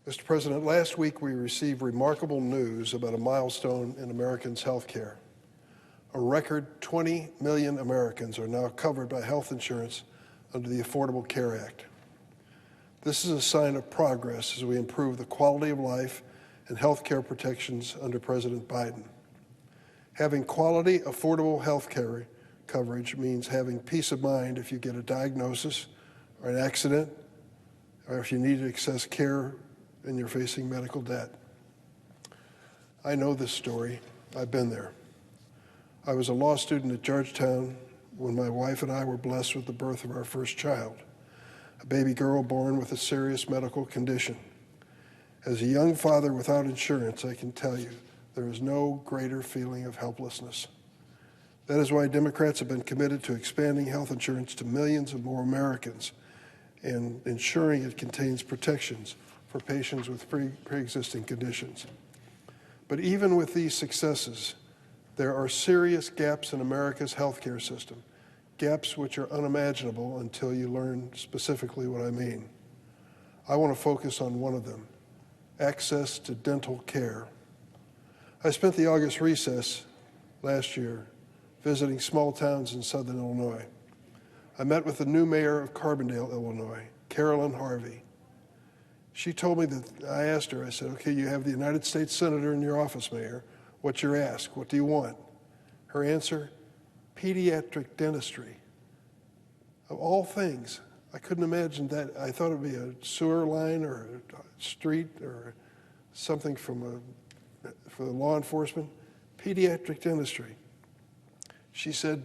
Mr. President, last week we received remarkable news about a milestone in Americans' health care. A record 20 million Americans are now covered by health insurance under the Affordable Care Act. This is a sign of progress as we improve the quality of life and health care protections under President Biden. Having quality, affordable health care coverage means having peace of mind if you get a diagnosis or an accident, or if you need to access care and you're facing medical debt. I know this story. I've been there. I was a law student at Georgetown when my wife and I were blessed with the birth of our first child, a baby girl born with a serious medical condition. As a young father without insurance, I can tell you there is no greater feeling of helplessness. That is why Democrats have been committed to expanding health insurance to millions of more Americans and ensuring it contains protections for patients with pre-existing conditions. But even with these successes, there are serious gaps in America's healthcare system, gaps which are unimaginable until you learn specifically what I mean. I want to focus on one of them, access to dental care. I spent the August recess last year visiting small towns in southern Illinois. I met with the new mayor of Carbondale, Illinois, Carolyn Harvey. She told me that, I asked her, I said, okay, you have the United States Senator in your office, Mayor. What's your ask? What do you want? Her answer, pediatric dentistry. Of all things, I couldn't imagine that. I thought it would be a sewer line or a street or something for law enforcement. Pediatric dentistry. She said,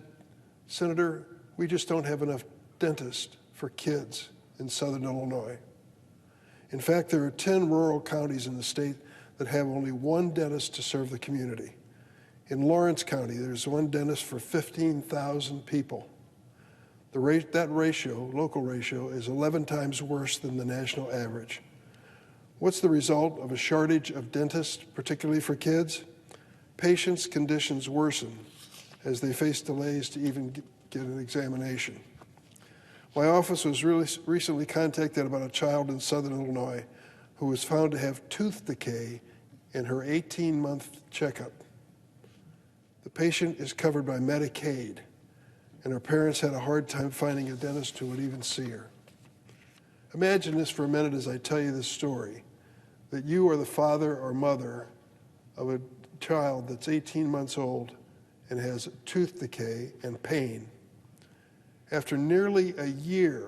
Senator, we just don't have enough dentists for kids in southern Illinois. In fact, there are 10 rural counties in the state that have only one dentist to serve the community. In Lawrence County, there's one dentist for 15,000 people. That ratio, local ratio, is 11 times worse than the national average. What's the result of a shortage of dentists, particularly for kids? Patients' conditions worsen as they face delays to even get an examination. My office was recently contacted about a child in southern Illinois who was found to have tooth decay in her 18-month checkup. The patient is covered by Medicaid, and her parents had a hard time finding a dentist who would even see her. Imagine this for a minute as I tell you this story, that you are the father or mother of a child that's 18 months old and has tooth decay and pain. After nearly a year,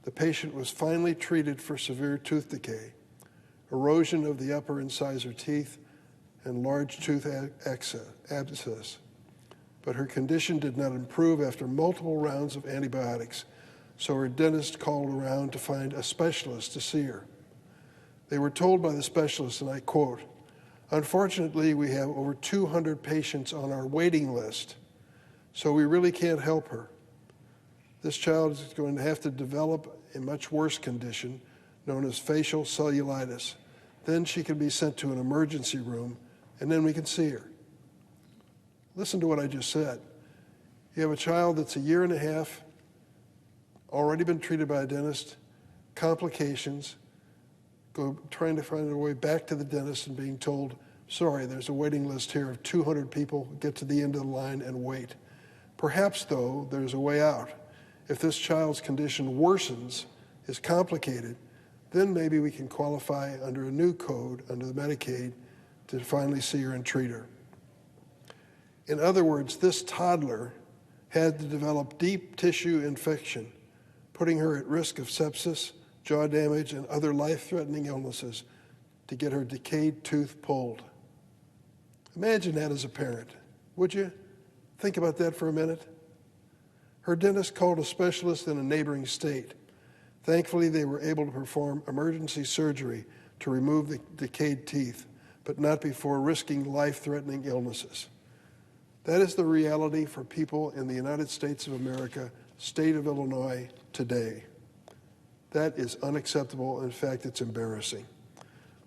the patient was finally treated for severe tooth decay, erosion of the upper incisor teeth, and large tooth abscess. But her condition did not improve after multiple rounds of antibiotics, so her dentist called around to find a specialist to see her. They were told by the specialist, and I quote, "Unfortunately, we have over 200 patients on our waiting list, so we really can't help her. This child is going to have to develop a much worse condition known as facial cellulitis. Then she can be sent to an emergency room, and then we can see her." Listen to what I just said. You have a child that's a year and a half, already been treated by a dentist, complications, trying to find a way back to the dentist and being told, sorry, there's a waiting list here of 200 people, get to the end of the line and wait. Perhaps, though, there's a way out. If this child's condition worsens, is complicated, then maybe we can qualify under a new code, under the Medicaid, to finally see her and treat her. In other words, this toddler had to develop deep tissue infection, putting her at risk of sepsis, jaw damage, and other life-threatening illnesses to get her decayed tooth pulled. Imagine that as a parent, would you? Think about that for a minute. Her dentist called a specialist in a neighboring state. Thankfully, they were able to perform emergency surgery to remove the decayed teeth, but not before risking life-threatening illnesses. That is the reality for people in the United States of America, state of Illinois, today. That is unacceptable. In fact, it's embarrassing.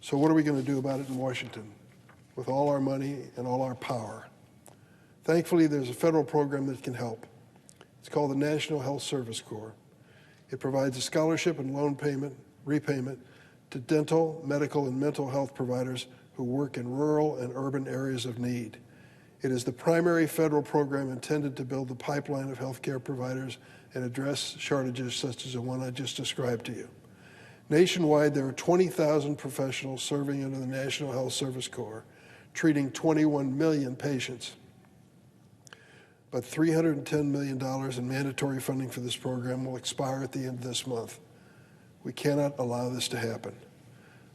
So what are we going to do about it in Washington with all our money and all our power? Thankfully, there's a federal program that can help. It's called the National Health Service Corps. It provides a scholarship and loan repayment to dental, medical, and mental health providers who work in rural and urban areas of need. It is the primary federal program intended to build the pipeline of healthcare providers and address shortages such as the one I just described to you. Nationwide, there are 20,000 professionals serving under the National Health Service Corps, treating 21 million patients. But $310 million in mandatory funding for this program will expire at the end of this month. We cannot allow this to happen.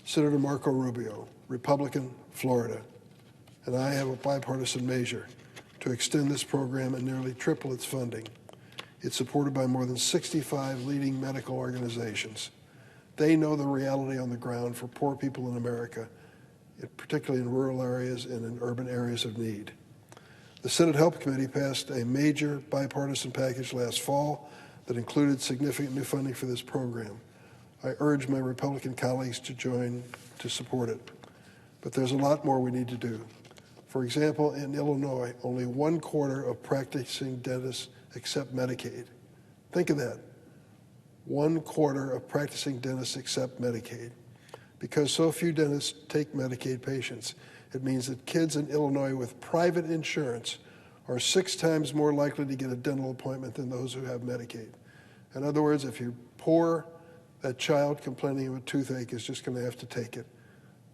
Senator Marco Rubio, Republican, Florida, and I have a bipartisan measure to extend this program and nearly triple its funding. It's supported by more than 65 leading medical organizations. They know the reality on the ground for poor people in America, particularly in rural areas and in urban areas of need. The Senate Health Committee passed a major bipartisan package last fall that included significant new funding for this program. I urge my Republican colleagues to join to support it. But there's a lot more we need to do. For example, in Illinois, only 1/4 of practicing dentists accept Medicaid. Think of that. 1/4 of practicing dentists accept Medicaid. Because so few dentists take Medicaid patients, it means that kids in Illinois with private insurance are 6 times more likely to get a dental appointment than those who have Medicaid. In other words, if you're poor, that child complaining of a toothache is just going to have to take it.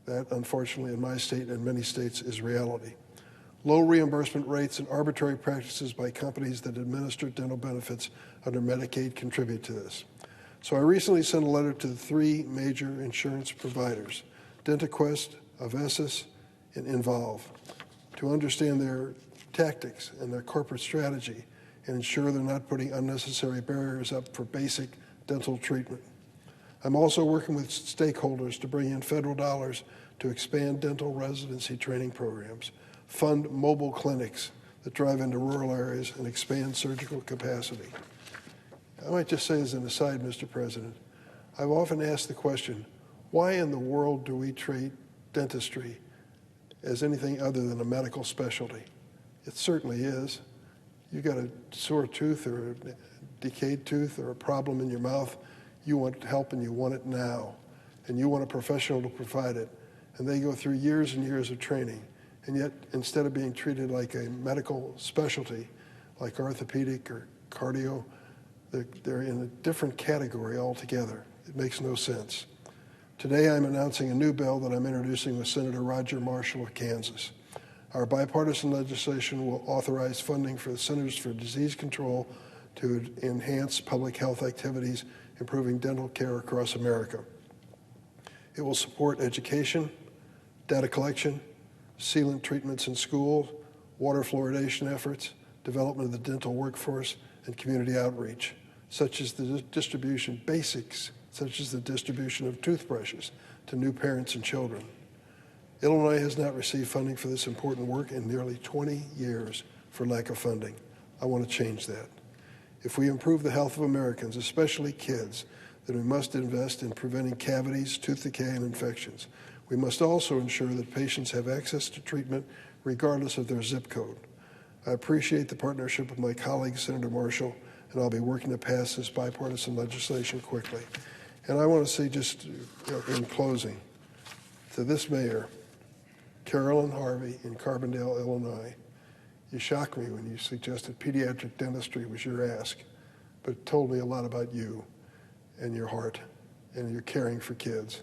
That, unfortunately, in my state and many states, is reality. Low reimbursement rates and arbitrary practices by companies that administer dental benefits under Medicaid contribute to this. So I recently sent a letter to the 3 major insurance providers, DentaQuest, Avessis, and Involve, to understand their tactics and their corporate strategy and ensure they're not putting unnecessary barriers up for basic dental treatment. I'm also working with stakeholders to bring in federal dollars to expand dental residency training programs, fund mobile clinics that drive into rural areas, and expand surgical capacity. I might just say as an aside, Mr. President, I've often asked the question, why in the world do we treat dentistry as anything other than a medical specialty? It certainly is. You got a sore tooth or a decayed tooth or a problem in your mouth, you want help and you want it now, and you want a professional to provide it, and they go through years and years of training, and yet instead of being treated like a medical specialty, like orthopedic or cardio, they're in a different category altogether. It makes no sense. Today I'm announcing a new bill that I'm introducing with Senator Roger Marshall of Kansas. Our bipartisan legislation will authorize funding for the Centers for Disease Control to enhance public health activities improving dental care across America. It will support education, data collection, sealant treatments in schools, water fluoridation efforts, development of the dental workforce, and community outreach, such as the distribution basics, such as the distribution of toothbrushes to new parents and children. Illinois has not received funding for this important work in nearly 20 years for lack of funding. I want to change that. If we improve the health of Americans, especially kids, then we must invest in preventing cavities, tooth decay, and infections. We must also ensure that patients have access to treatment regardless of their zip code. I appreciate the partnership with my colleague, Senator Marshall, and I'll be working to pass this bipartisan legislation quickly. And I want to say just in closing, to this mayor, Carolyn Harvey in Carbondale, Illinois, you shocked me when you suggested pediatric dentistry was your ask, but it told me a lot about you and your heart and your caring for kids.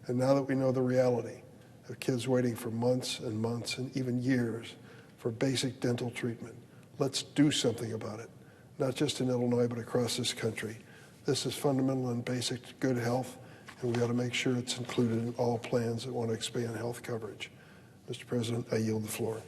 And now that we know the reality of kids waiting for months and months and even years for basic dental treatment, let's do something about it, not just in Illinois, but across this country. This is fundamental and basic to good health, and we ought to make sure it's included in all plans that want to expand health coverage. Mr. President, I yield the floor.